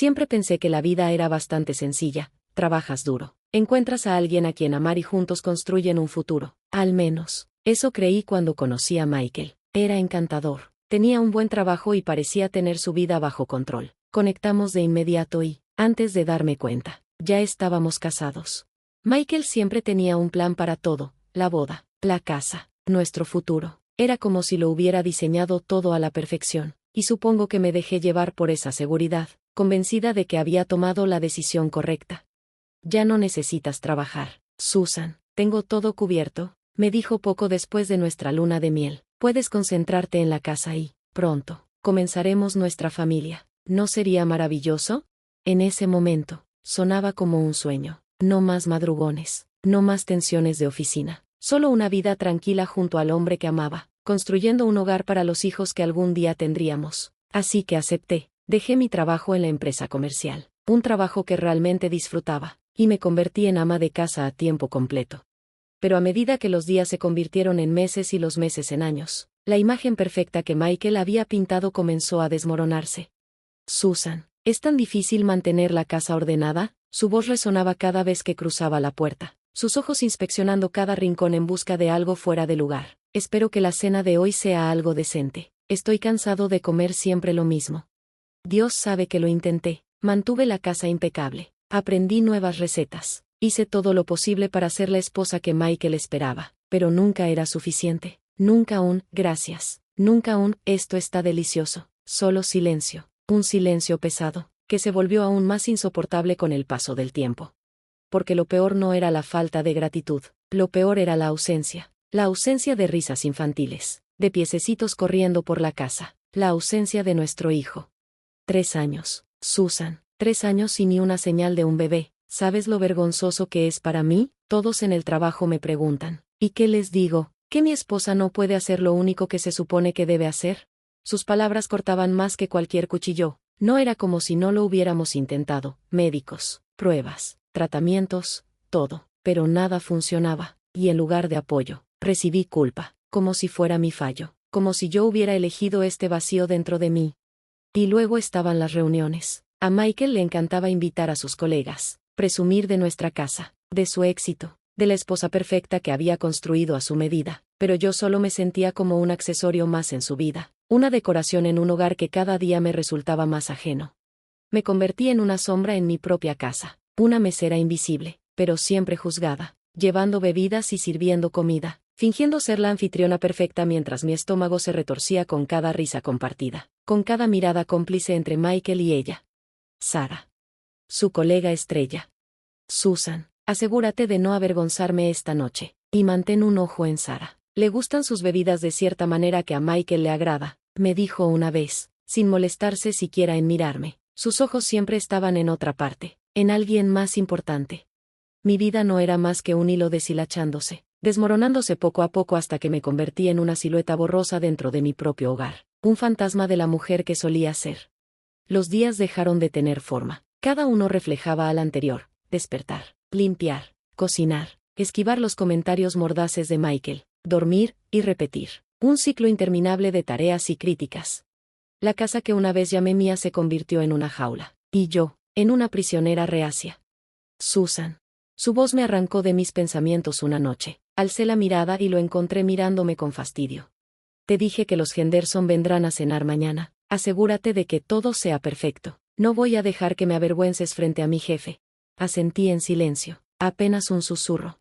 Siempre pensé que la vida era bastante sencilla: trabajas duro, encuentras a alguien a quien amar y juntos construyen un futuro. Al menos, eso creí cuando conocí a Michael. Era encantador, tenía un buen trabajo y parecía tener su vida bajo control. Conectamos de inmediato y, antes de darme cuenta, ya estábamos casados. Michael siempre tenía un plan para todo: la boda, la casa, nuestro futuro. Era como si lo hubiera diseñado todo a la perfección, y supongo que me dejé llevar por esa seguridad, convencida de que había tomado la decisión correcta. Ya no necesitas trabajar, Susan, tengo todo cubierto, me dijo poco después de nuestra luna de miel. Puedes concentrarte en la casa y, pronto, comenzaremos nuestra familia. ¿No sería maravilloso? En ese momento, sonaba como un sueño. No más madrugones, no más tensiones de oficina, solo una vida tranquila junto al hombre que amaba, construyendo un hogar para los hijos que algún día tendríamos. Así que acepté, dejé mi trabajo en la empresa comercial, un trabajo que realmente disfrutaba, y me convertí en ama de casa a tiempo completo. Pero a medida que los días se convirtieron en meses y los meses en años, la imagen perfecta que Michael había pintado comenzó a desmoronarse. Susan, ¿es tan difícil mantener la casa ordenada? Su voz resonaba cada vez que cruzaba la puerta, sus ojos inspeccionando cada rincón en busca de algo fuera de lugar. Espero que la cena de hoy sea algo decente. Estoy cansado de comer siempre lo mismo. Dios sabe que lo intenté. Mantuve la casa impecable. Aprendí nuevas recetas. Hice todo lo posible para ser la esposa que Michael esperaba, pero nunca era suficiente. Nunca un gracias. Nunca un esto está delicioso. Solo silencio. Un silencio pesado, que se volvió aún más insoportable con el paso del tiempo. Porque lo peor no era la falta de gratitud, lo peor era la ausencia. La ausencia de risas infantiles, de piececitos corriendo por la casa, la ausencia de nuestro hijo. 3 años, Susan, 3 años y ni una señal de un bebé. ¿Sabes lo vergonzoso que es para mí? Todos en el trabajo me preguntan. ¿Y qué les digo? ¿Que mi esposa no puede hacer lo único que se supone que debe hacer? Sus palabras cortaban más que cualquier cuchillo. No era como si no lo hubiéramos intentado. Médicos, pruebas, tratamientos, todo. Pero nada funcionaba. Y en lugar de apoyo, recibí culpa, como si fuera mi fallo, como si yo hubiera elegido este vacío dentro de mí. Y luego estaban las reuniones. A Michael le encantaba invitar a sus colegas, presumir de nuestra casa, de su éxito, de la esposa perfecta que había construido a su medida, pero yo solo me sentía como un accesorio más en su vida, una decoración en un hogar que cada día me resultaba más ajeno. Me convertí en una sombra en mi propia casa, una mesera invisible, pero siempre juzgada, llevando bebidas y sirviendo comida, fingiendo ser la anfitriona perfecta mientras mi estómago se retorcía con cada risa compartida, con cada mirada cómplice entre Michael y ella. Sara. Su colega estrella. Susan, asegúrate de no avergonzarme esta noche, y mantén un ojo en Sara. Le gustan sus bebidas de cierta manera que a Michael le agrada, me dijo una vez, sin molestarse siquiera en mirarme. Sus ojos siempre estaban en otra parte, en alguien más importante. Mi vida no era más que un hilo deshilachándose, desmoronándose poco a poco hasta que me convertí en una silueta borrosa dentro de mi propio hogar, un fantasma de la mujer que solía ser. Los días dejaron de tener forma, cada uno reflejaba al anterior: despertar, limpiar, cocinar, esquivar los comentarios mordaces de Michael, dormir y repetir, un ciclo interminable de tareas y críticas. La casa que una vez llamé mía se convirtió en una jaula, y yo, en una prisionera reacia. Susan. Su voz me arrancó de mis pensamientos una noche. Alcé la mirada y lo encontré mirándome con fastidio. Te dije que los Henderson vendrán a cenar mañana. Asegúrate de que todo sea perfecto. No voy a dejar que me avergüences frente a mi jefe. Asentí en silencio, apenas un susurro.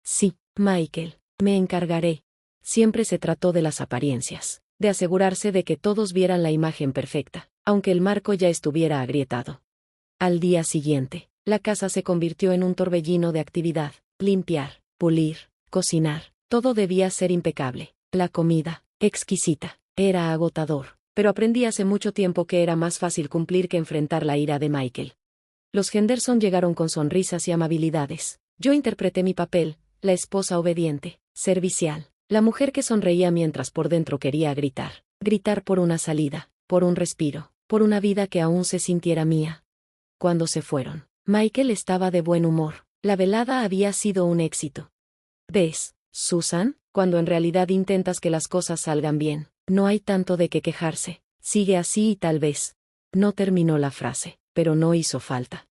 Sí, Michael, me encargaré. Siempre se trató de las apariencias, de asegurarse de que todos vieran la imagen perfecta, aunque el marco ya estuviera agrietado. Al día siguiente, la casa se convirtió en un torbellino de actividad: limpiar, pulir, cocinar, todo debía ser impecable. La comida, exquisita, era agotador, pero aprendí hace mucho tiempo que era más fácil cumplir que enfrentar la ira de Michael. Los Henderson llegaron con sonrisas y amabilidades. Yo interpreté mi papel: la esposa obediente, servicial, la mujer que sonreía mientras por dentro quería gritar por una salida, por un respiro, por una vida que aún se sintiera mía. Cuando se fueron, Michael estaba de buen humor. La velada había sido un éxito. ¿Ves, Susan? Cuando en realidad intentas que las cosas salgan bien, no hay tanto de qué quejarse. Sigue así y tal vez. No terminó la frase. pero no hizo falta.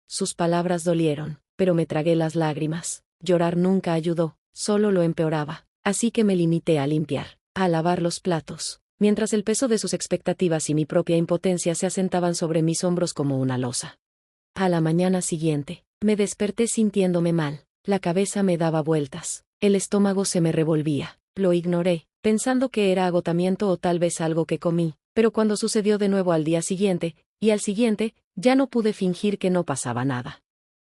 Sus palabras dolieron, pero me tragué las lágrimas. Llorar nunca ayudó, solo lo empeoraba, así que me limité a limpiar, a lavar los platos, mientras el peso de sus expectativas y mi propia impotencia se asentaban sobre mis hombros como una losa. A la mañana siguiente, me desperté sintiéndome mal, la cabeza me daba vueltas, el estómago se me revolvía, lo ignoré, pensando que era agotamiento o tal vez algo que comí, pero cuando sucedió de nuevo al día siguiente, y al siguiente, ya no pude fingir que no pasaba nada.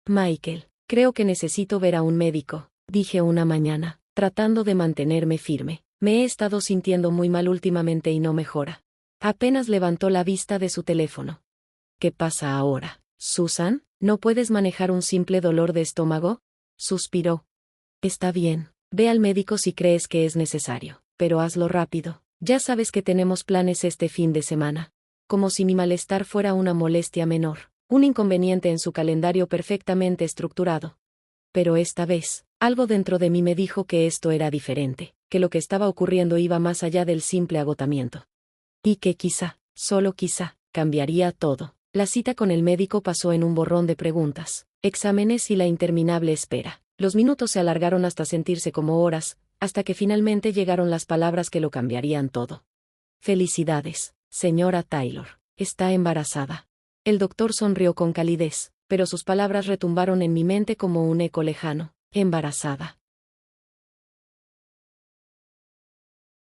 Michael, creo que necesito ver a un médico, dije una mañana, tratando de mantenerme firme. Me he estado sintiendo muy mal últimamente y no mejora. Apenas levantó la vista de su teléfono. ¿Qué pasa ahora, Susan? ¿No puedes manejar un simple dolor de estómago? Suspiró. Está bien, ve al médico si crees que es necesario, pero hazlo rápido. Ya sabes que tenemos planes este fin de semana. Como si mi malestar fuera una molestia menor, un inconveniente en su calendario perfectamente estructurado. Pero esta vez, algo dentro de mí me dijo que esto era diferente, que lo que estaba ocurriendo iba más allá del simple agotamiento. Y que quizá, solo quizá, cambiaría todo. La cita con el médico pasó en un borrón de preguntas, exámenes y la interminable espera. Los minutos se alargaron hasta sentirse como horas, hasta que finalmente llegaron las palabras que lo cambiarían todo. Felicidades, señora Taylor. Está embarazada. El doctor sonrió con calidez, pero sus palabras retumbaron en mi mente como un eco lejano. Embarazada.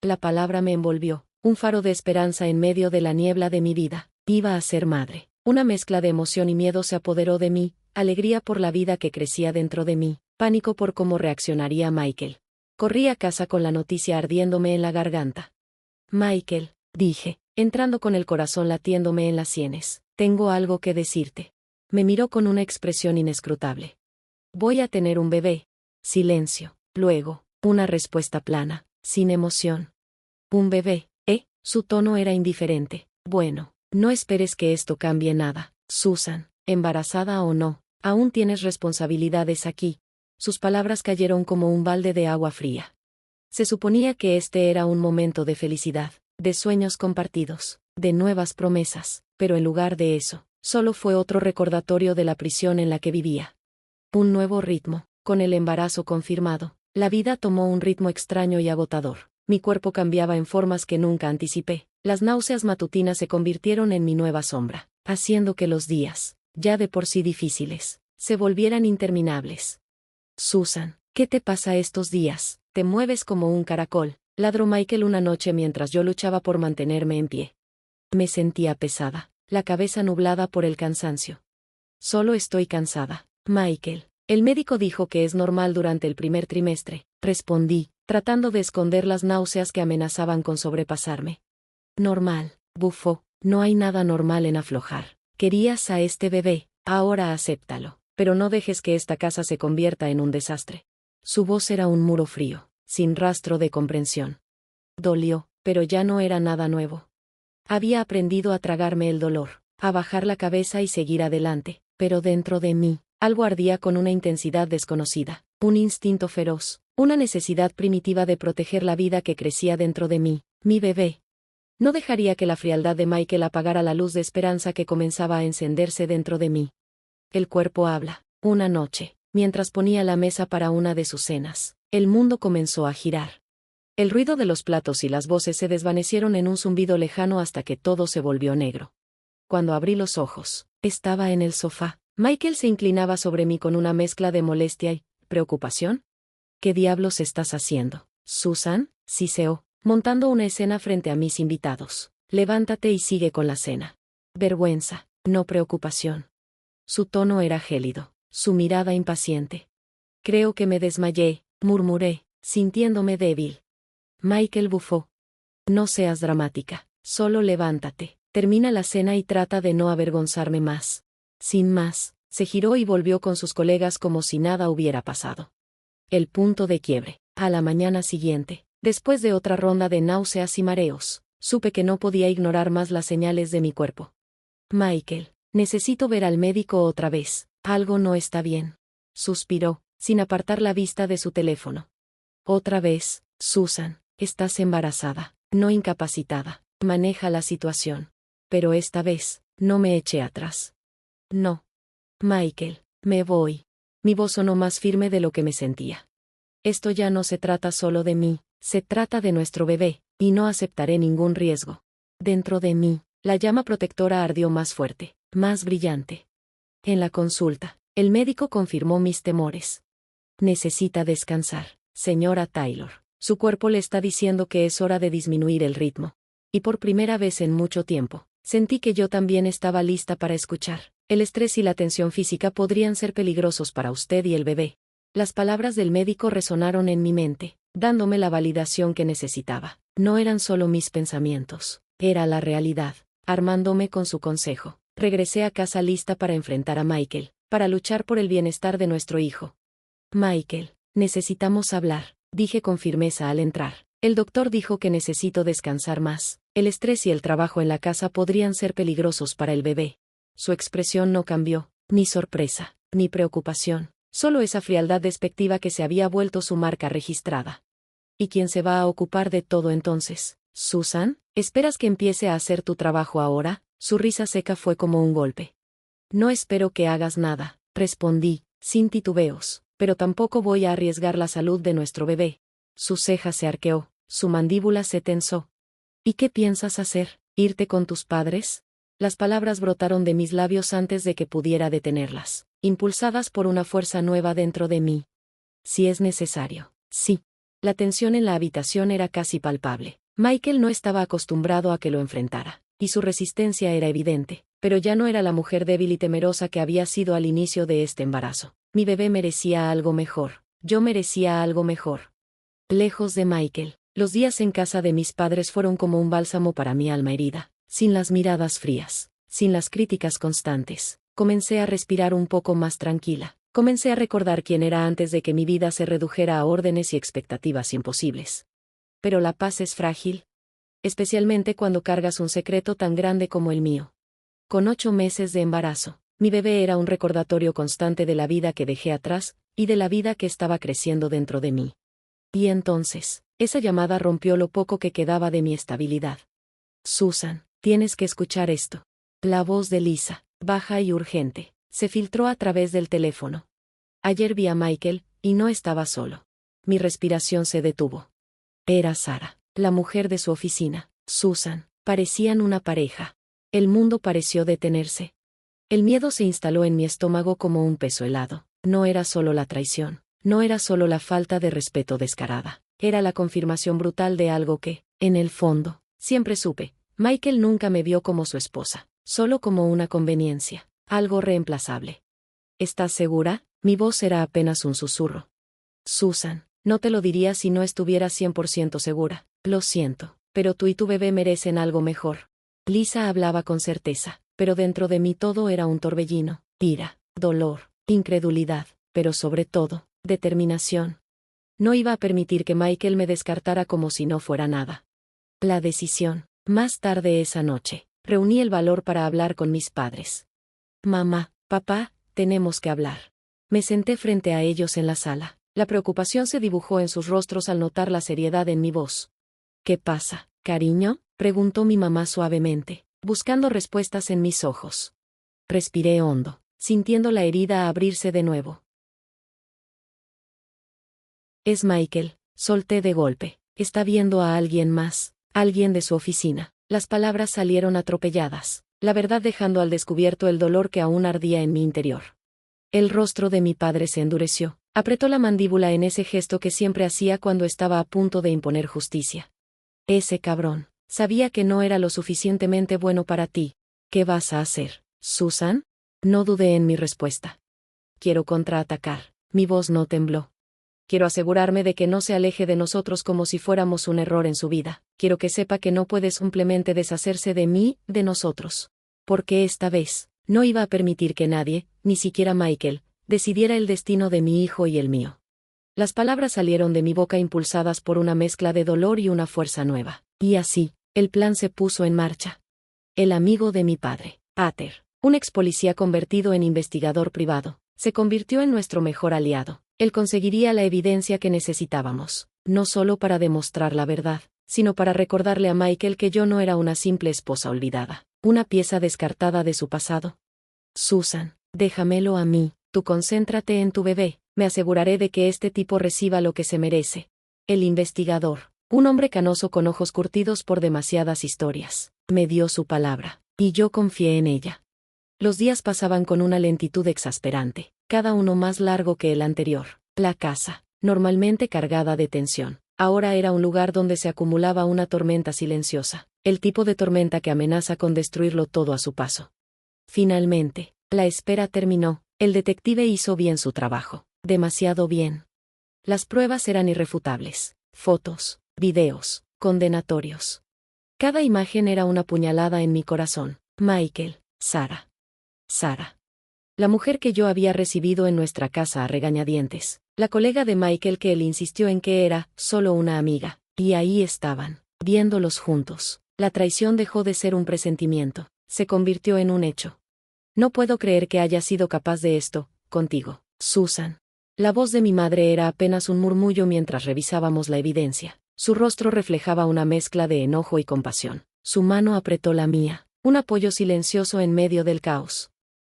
La palabra me envolvió, un faro de esperanza en medio de la niebla de mi vida. Iba a ser madre. Una mezcla de emoción y miedo se apoderó de mí, alegría por la vida que crecía dentro de mí, pánico por cómo reaccionaría Michael. Corrí a casa con la noticia ardiéndome en la garganta. Michael, dije, entrando con el corazón latiéndome en las sienes, tengo algo que decirte. Me miró con una expresión inescrutable. Voy a tener un bebé. Silencio. Luego, una respuesta plana, sin emoción. Un bebé, ¿eh? Su tono era indiferente. Bueno, no esperes que esto cambie nada, Susan, embarazada o no, aún tienes responsabilidades aquí. Sus palabras cayeron como un balde de agua fría. Se suponía que este era un momento de felicidad, de sueños compartidos, de nuevas promesas, pero en lugar de eso, solo fue otro recordatorio de la prisión en la que vivía. Un nuevo ritmo, con el embarazo confirmado, la vida tomó un ritmo extraño y agotador. Mi cuerpo cambiaba en formas que nunca anticipé. Las náuseas matutinas se convirtieron en mi nueva sombra, haciendo que los días, ya de por sí difíciles, se volvieran interminables. Susan, ¿qué te pasa estos días? Te mueves como un caracol, ladró Michael una noche mientras yo luchaba por mantenerme en pie. Me sentía pesada, la cabeza nublada por el cansancio. Solo estoy cansada, Michael. El médico dijo que es normal durante el primer trimestre, respondí, tratando de esconder las náuseas que amenazaban con sobrepasarme. Normal, bufó, no hay nada normal en aflojar. Querías a este bebé, ahora acéptalo, pero no dejes que esta casa se convierta en un desastre. Su voz era un muro frío, sin rastro de comprensión. Dolió, pero ya no era nada nuevo. Había aprendido a tragarme el dolor, a bajar la cabeza y seguir adelante, pero dentro de mí, algo ardía con una intensidad desconocida, un instinto feroz, una necesidad primitiva de proteger la vida que crecía dentro de mí, mi bebé. No dejaría que la frialdad de Michael apagara la luz de esperanza que comenzaba a encenderse dentro de mí. El cuerpo habla. Una noche, mientras ponía la mesa para una de sus cenas, el mundo comenzó a girar. El ruido de los platos y las voces se desvanecieron en un zumbido lejano hasta que todo se volvió negro. Cuando abrí los ojos, estaba en el sofá. Michael se inclinaba sobre mí con una mezcla de molestia y preocupación. ¿Qué diablos estás haciendo, Susan? Siseó, montando una escena frente a mis invitados. Levántate y sigue con la cena. Vergüenza, no preocupación. Su tono era gélido, su mirada impaciente. Creo que me desmayé, murmuré, sintiéndome débil. Michael bufó. No seas dramática, solo levántate, termina la cena y trata de no avergonzarme más. Sin más, se giró y volvió con sus colegas como si nada hubiera pasado. El punto de quiebre. A la mañana siguiente, después de otra ronda de náuseas y mareos, supe que no podía ignorar más las señales de mi cuerpo. Michael, necesito ver al médico otra vez, algo no está bien. Suspiró, sin apartar la vista de su teléfono. Otra vez, Susan, estás embarazada, no incapacitada, maneja la situación. Pero esta vez, no me eché atrás. No. Michael, me voy. Mi voz sonó más firme de lo que me sentía. Esto ya no se trata solo de mí, se trata de nuestro bebé, y no aceptaré ningún riesgo. Dentro de mí, la llama protectora ardió más fuerte, más brillante. En la consulta, el médico confirmó mis temores. Necesita descansar, señora Taylor. Su cuerpo le está diciendo que es hora de disminuir el ritmo. Y por primera vez en mucho tiempo, sentí que yo también estaba lista para escuchar. El estrés y la tensión física podrían ser peligrosos para usted y el bebé. Las palabras del médico resonaron en mi mente, dándome la validación que necesitaba. No eran solo mis pensamientos, era la realidad. Armándome con su consejo, regresé a casa lista para enfrentar a Michael, para luchar por el bienestar de nuestro hijo. Michael, necesitamos hablar, dije con firmeza al entrar. El doctor dijo que necesito descansar más. El estrés y el trabajo en la casa podrían ser peligrosos para el bebé. Su expresión no cambió, ni sorpresa, ni preocupación, solo esa frialdad despectiva que se había vuelto su marca registrada. ¿Y quién se va a ocupar de todo entonces? ¿Susan? ¿Esperas que empiece a hacer tu trabajo ahora? Su risa seca fue como un golpe. No espero que hagas nada, respondí, sin titubeos, pero tampoco voy a arriesgar la salud de nuestro bebé. Su ceja se arqueó, su mandíbula se tensó. ¿Y qué piensas hacer? ¿Irte con tus padres? Las palabras brotaron de mis labios antes de que pudiera detenerlas, impulsadas por una fuerza nueva dentro de mí. Si es necesario, sí. La tensión en la habitación era casi palpable. Michael no estaba acostumbrado a que lo enfrentara, y su resistencia era evidente, pero ya no era la mujer débil y temerosa que había sido al inicio de este embarazo. Mi bebé merecía algo mejor, yo merecía algo mejor. Lejos de Michael, los días en casa de mis padres fueron como un bálsamo para mi alma herida, sin las miradas frías, sin las críticas constantes. Comencé a respirar un poco más tranquila. Comencé a recordar quién era antes de que mi vida se redujera a órdenes y expectativas imposibles. Pero la paz es frágil, especialmente cuando cargas un secreto tan grande como el mío. Con 8 meses de embarazo, mi bebé era un recordatorio constante de la vida que dejé atrás, y de la vida que estaba creciendo dentro de mí. Y entonces, esa llamada rompió lo poco que quedaba de mi estabilidad. Susan, tienes que escuchar esto. La voz de Lisa, baja y urgente, se filtró a través del teléfono. Ayer vi a Michael, y no estaba solo. Mi respiración se detuvo. Era Sara, la mujer de su oficina. Susan, parecían una pareja. El mundo pareció detenerse. El miedo se instaló en mi estómago como un peso helado. No era solo la traición, no era solo la falta de respeto descarada. Era la confirmación brutal de algo que, en el fondo, siempre supe. Michael nunca me vio como su esposa, solo como una conveniencia. Algo reemplazable. ¿Estás segura? Mi voz era apenas un susurro. Susan, no te lo diría si no estuviera 100% segura. Lo siento, pero tú y tu bebé merecen algo mejor. Lisa hablaba con certeza, pero dentro de mí todo era un torbellino, ira, dolor, incredulidad, pero sobre todo, determinación. No iba a permitir que Michael me descartara como si no fuera nada. La decisión. Más tarde esa noche, reuní el valor para hablar con mis padres. Mamá, papá, tenemos que hablar. Me senté frente a ellos en la sala. La preocupación se dibujó en sus rostros al notar la seriedad en mi voz. ¿Qué pasa, cariño? Preguntó mi mamá suavemente, buscando respuestas en mis ojos. Respiré hondo, sintiendo la herida abrirse de nuevo. Es Michael, solté de golpe. Está viendo a alguien más, alguien de su oficina. Las palabras salieron atropelladas, la verdad dejando al descubierto el dolor que aún ardía en mi interior. El rostro de mi padre se endureció, apretó la mandíbula en ese gesto que siempre hacía cuando estaba a punto de imponer justicia. Ese cabrón, sabía que no era lo suficientemente bueno para ti. ¿Qué vas a hacer, Susan? No dudé en mi respuesta. Quiero contraatacar. Mi voz no tembló. Quiero asegurarme de que no se aleje de nosotros como si fuéramos un error en su vida. Quiero que sepa que no puede simplemente deshacerse de mí, de nosotros. Porque esta vez, no iba a permitir que nadie, ni siquiera Michael, decidiera el destino de mi hijo y el mío. Las palabras salieron de mi boca impulsadas por una mezcla de dolor y una fuerza nueva. Y así, el plan se puso en marcha. El amigo de mi padre, Pater, un ex policía convertido en investigador privado, se convirtió en nuestro mejor aliado. Él conseguiría la evidencia que necesitábamos, no solo para demostrar la verdad, sino para recordarle a Michael que yo no era una simple esposa olvidada, una pieza descartada de su pasado. Susan, déjamelo a mí, tú concéntrate en tu bebé, me aseguraré de que este tipo reciba lo que se merece. El investigador, un hombre canoso con ojos curtidos por demasiadas historias, me dio su palabra, y yo confié en ella. Los días pasaban con una lentitud exasperante, cada uno más largo que el anterior. La casa, normalmente cargada de tensión, ahora era un lugar donde se acumulaba una tormenta silenciosa, el tipo de tormenta que amenaza con destruirlo todo a su paso. Finalmente, la espera terminó, el detective hizo bien su trabajo, demasiado bien. Las pruebas eran irrefutables, fotos, videos, condenatorios. Cada imagen era una puñalada en mi corazón. Michael, Sarah. Sarah. La mujer que yo había recibido en nuestra casa a regañadientes, la colega de Michael que él insistió en que era solo una amiga, y ahí estaban, viéndolos juntos. La traición dejó de ser un presentimiento, se convirtió en un hecho. No puedo creer que haya sido capaz de esto, contigo, Susan. La voz de mi madre era apenas un murmullo mientras revisábamos la evidencia. Su rostro reflejaba una mezcla de enojo y compasión. Su mano apretó la mía, un apoyo silencioso en medio del caos.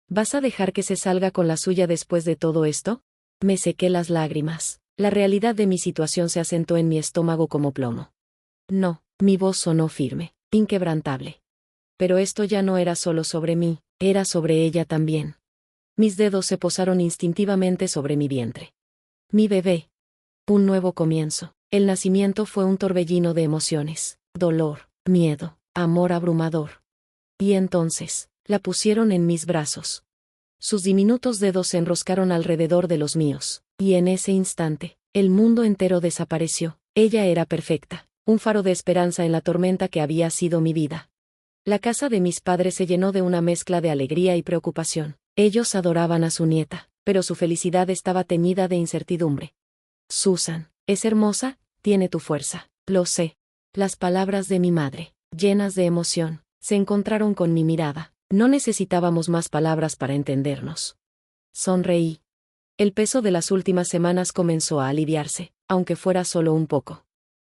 ¿Vas a dejar que se salga con la suya después de todo esto? Me sequé las lágrimas. La realidad de mi situación se asentó en mi estómago como plomo. No, mi voz sonó firme, inquebrantable. Pero esto ya no era solo sobre mí, era sobre ella también. Mis dedos se posaron instintivamente sobre mi vientre. Mi bebé. Un nuevo comienzo. El nacimiento fue un torbellino de emociones, dolor, miedo, amor abrumador. Y entonces, la pusieron en mis brazos. Sus diminutos dedos se enroscaron alrededor de los míos, y en ese instante, el mundo entero desapareció. Ella era perfecta, un faro de esperanza en la tormenta que había sido mi vida. La casa de mis padres se llenó de una mezcla de alegría y preocupación. Ellos adoraban a su nieta, pero su felicidad estaba teñida de incertidumbre. Susan, es hermosa, tiene tu fuerza, lo sé. Las palabras de mi madre, llenas de emoción, se encontraron con mi mirada. No necesitábamos más palabras para entendernos. Sonreí. El peso de las últimas semanas comenzó a aliviarse, aunque fuera solo un poco.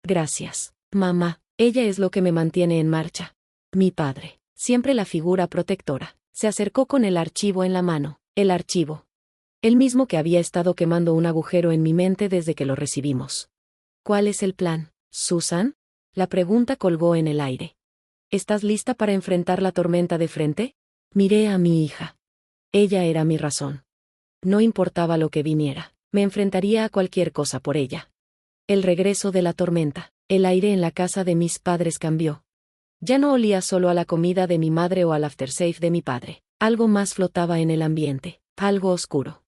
Gracias, mamá, ella es lo que me mantiene en marcha. Mi padre, siempre la figura protectora, se acercó con el archivo en la mano, el archivo. El mismo que había estado quemando un agujero en mi mente desde que lo recibimos. ¿Cuál es el plan, Susan? La pregunta colgó en el aire. ¿Estás lista para enfrentar la tormenta de frente? Miré a mi hija. Ella era mi razón. No importaba lo que viniera, me enfrentaría a cualquier cosa por ella. El regreso de la tormenta, el aire en la casa de mis padres cambió. Ya no olía solo a la comida de mi madre o al aftershave de mi padre. Algo más flotaba en el ambiente, algo oscuro.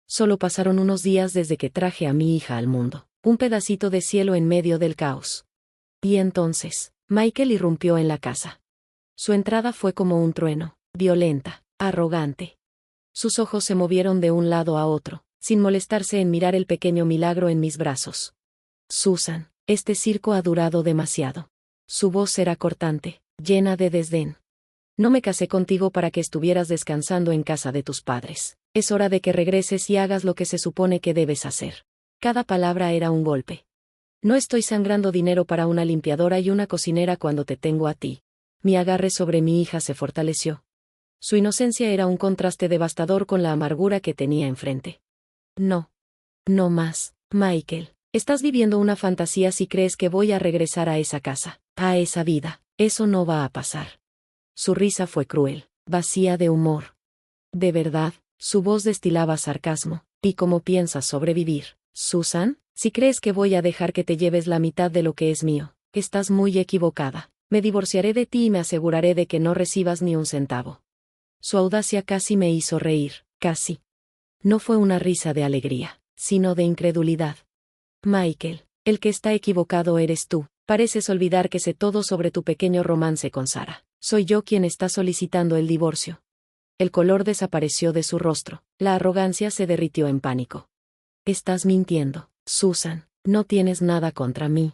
Solo pasaron unos días desde que traje a mi hija al mundo, un pedacito de cielo en medio del caos. Y entonces, Michael irrumpió en la casa. Su entrada fue como un trueno, violenta, arrogante. Sus ojos se movieron de un lado a otro, sin molestarse en mirar el pequeño milagro en mis brazos. Susan, este circo ha durado demasiado. Su voz era cortante, llena de desdén. No me casé contigo para que estuvieras descansando en casa de tus padres. Es hora de que regreses y hagas lo que se supone que debes hacer. Cada palabra era un golpe. No estoy sangrando dinero para una limpiadora y una cocinera cuando te tengo a ti. Mi agarre sobre mi hija se fortaleció. Su inocencia era un contraste devastador con la amargura que tenía enfrente. No. No más, Michael. Estás viviendo una fantasía si crees que voy a regresar a esa casa, a esa vida. Eso no va a pasar. Su risa fue cruel, vacía de humor. De verdad, su voz destilaba sarcasmo. ¿Y cómo piensas sobrevivir, Susan? Si crees que voy a dejar que te lleves la mitad de lo que es mío, estás muy equivocada. Me divorciaré de ti y me aseguraré de que no recibas ni un centavo. Su audacia casi me hizo reír, casi. No fue una risa de alegría, sino de incredulidad. Michael, el que está equivocado eres tú. Pareces olvidar que sé todo sobre tu pequeño romance con Sarah. Soy yo quien está solicitando el divorcio. El color desapareció de su rostro, la arrogancia se derritió en pánico. Estás mintiendo, Susan, no tienes nada contra mí.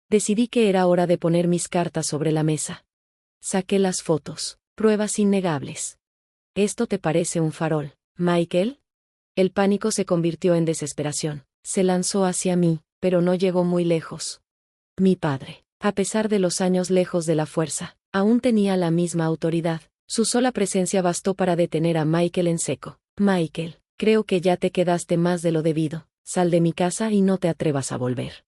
Decidí que era hora de poner mis cartas sobre la mesa. Saqué las fotos, pruebas innegables. ¿Esto te parece un farol, Michael? El pánico se convirtió en desesperación. Se lanzó hacia mí, pero no llegó muy lejos. Mi padre, a pesar de los años lejos de la fuerza, aún tenía la misma autoridad. Su sola presencia bastó para detener a Michael en seco. Michael, creo que ya te quedaste más de lo debido. Sal de mi casa y no te atrevas a volver.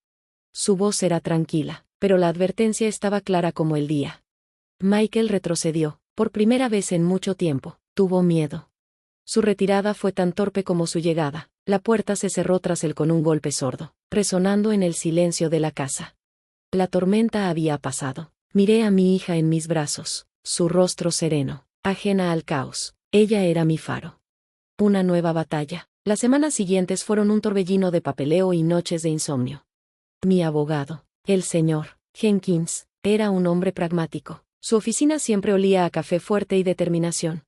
Su voz era tranquila, pero la advertencia estaba clara como el día. Michael retrocedió, por primera vez en mucho tiempo. Tuvo miedo. Su retirada fue tan torpe como su llegada. La puerta se cerró tras él con un golpe sordo, resonando en el silencio de la casa. La tormenta había pasado. Miré a mi hija en mis brazos, su rostro sereno, ajena al caos. Ella era mi faro. Una nueva batalla. Las semanas siguientes fueron un torbellino de papeleo y noches de insomnio. Mi abogado, el señor Jenkins, era un hombre pragmático. Su oficina siempre olía a café fuerte y determinación.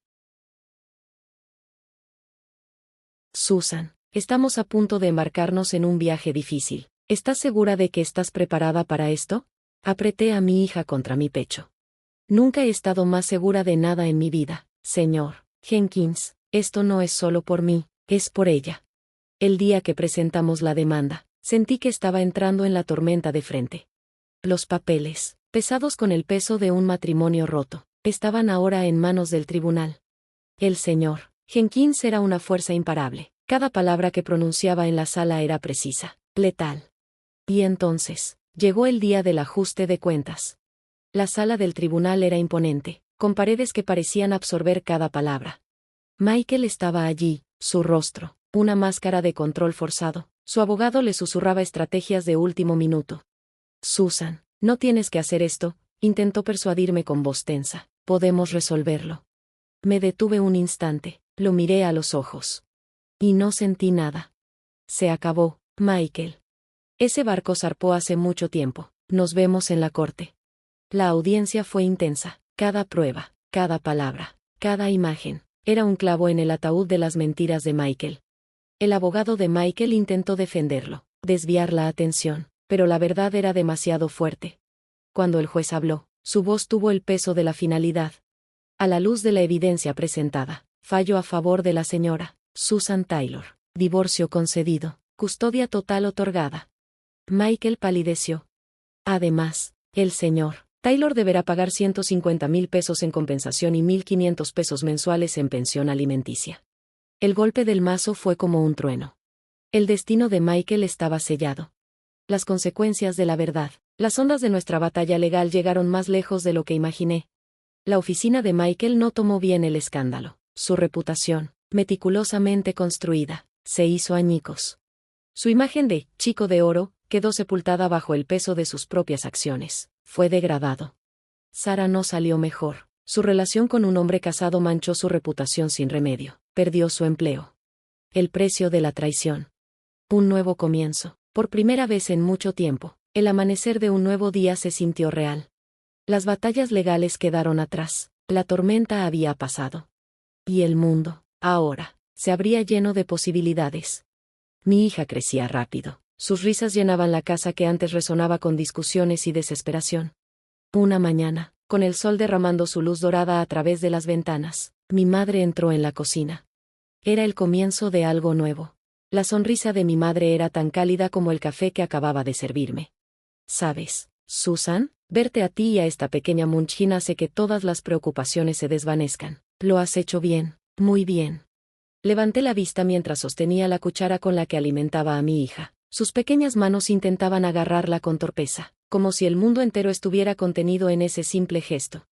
Susan, estamos a punto de embarcarnos en un viaje difícil. ¿Estás segura de que estás preparada para esto? Apreté a mi hija contra mi pecho. Nunca he estado más segura de nada en mi vida, señor Jenkins. Esto no es solo por mí, es por ella. El día que presentamos la demanda, sentí que estaba entrando en la tormenta de frente. Los papeles, pesados con el peso de un matrimonio roto, estaban ahora en manos del tribunal. El señor Jenkins era una fuerza imparable. Cada palabra que pronunciaba en la sala era precisa, letal. Y entonces, llegó el día del ajuste de cuentas. La sala del tribunal era imponente, con paredes que parecían absorber cada palabra. Michael estaba allí, su rostro, una máscara de control forzado. Su abogado le susurraba estrategias de último minuto. Susan, no tienes que hacer esto, intentó persuadirme con voz tensa. Podemos resolverlo. Me detuve un instante, lo miré a los ojos. Y no sentí nada. Se acabó, Michael. Ese barco zarpó hace mucho tiempo. Nos vemos en la corte. La audiencia fue intensa. Cada prueba, cada palabra, cada imagen, era un clavo en el ataúd de las mentiras de Michael. El abogado de Michael intentó defenderlo, desviar la atención, pero la verdad era demasiado fuerte. Cuando el juez habló, su voz tuvo el peso de la finalidad. A la luz de la evidencia presentada, fallo a favor de la señora Susan Taylor. Divorcio concedido, custodia total otorgada. Michael palideció. Además, el señor Taylor deberá pagar 150,000 pesos en compensación y 1,500 pesos mensuales en pensión alimenticia. El golpe del mazo fue como un trueno. El destino de Michael estaba sellado. Las consecuencias de la verdad, las ondas de nuestra batalla legal llegaron más lejos de lo que imaginé. La oficina de Michael no tomó bien el escándalo. Su reputación, meticulosamente construida, se hizo añicos. Su imagen de chico de oro quedó sepultada bajo el peso de sus propias acciones. Fue degradado. Sara no salió mejor. Su relación con un hombre casado manchó su reputación sin remedio. Perdió su empleo. El precio de la traición. Un nuevo comienzo. Por primera vez en mucho tiempo, el amanecer de un nuevo día se sintió real. Las batallas legales quedaron atrás. La tormenta había pasado. Y el mundo, ahora, se abría lleno de posibilidades. Mi hija crecía rápido. Sus risas llenaban la casa que antes resonaba con discusiones y desesperación. Una mañana, con el sol derramando su luz dorada a través de las ventanas, mi madre entró en la cocina. Era el comienzo de algo nuevo. La sonrisa de mi madre era tan cálida como el café que acababa de servirme. ¿Sabes, Susan? Verte a ti y a esta pequeña Munchkin hace que todas las preocupaciones se desvanezcan. Lo has hecho bien, muy bien. Levanté la vista mientras sostenía la cuchara con la que alimentaba a mi hija. Sus pequeñas manos intentaban agarrarla con torpeza, como si el mundo entero estuviera contenido en ese simple gesto.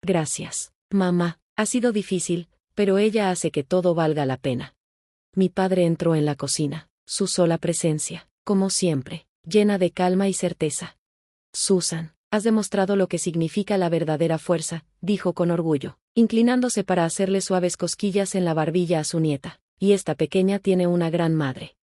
Gracias, mamá, ha sido difícil, pero ella hace que todo valga la pena. Mi padre entró en la cocina, su sola presencia, como siempre, llena de calma y certeza. Susan, has demostrado lo que significa la verdadera fuerza, dijo con orgullo, inclinándose para hacerle suaves cosquillas en la barbilla a su nieta, y esta pequeña tiene una gran madre.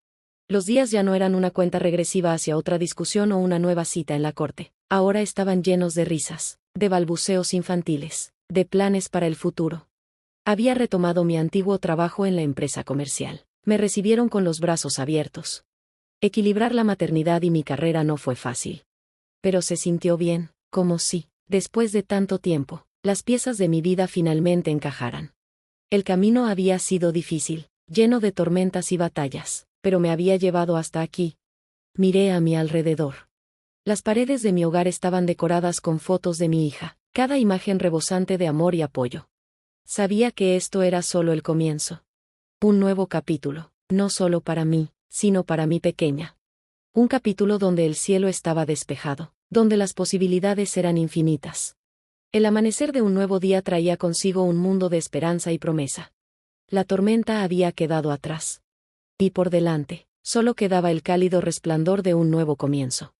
Los días ya no eran una cuenta regresiva hacia otra discusión o una nueva cita en la corte. Ahora estaban llenos de risas, de balbuceos infantiles, de planes para el futuro. Había retomado mi antiguo trabajo en la empresa comercial. Me recibieron con los brazos abiertos. Equilibrar la maternidad y mi carrera no fue fácil. Pero se sintió bien, como si, después de tanto tiempo, las piezas de mi vida finalmente encajaran. El camino había sido difícil, lleno de tormentas y batallas, pero me había llevado hasta aquí. Miré a mi alrededor. Las paredes de mi hogar estaban decoradas con fotos de mi hija, cada imagen rebosante de amor y apoyo. Sabía que esto era solo el comienzo. Un nuevo capítulo, no solo para mí, sino para mi pequeña. Un capítulo donde el cielo estaba despejado, donde las posibilidades eran infinitas. El amanecer de un nuevo día traía consigo un mundo de esperanza y promesa. La tormenta había quedado atrás. Y por delante, solo quedaba el cálido resplandor de un nuevo comienzo.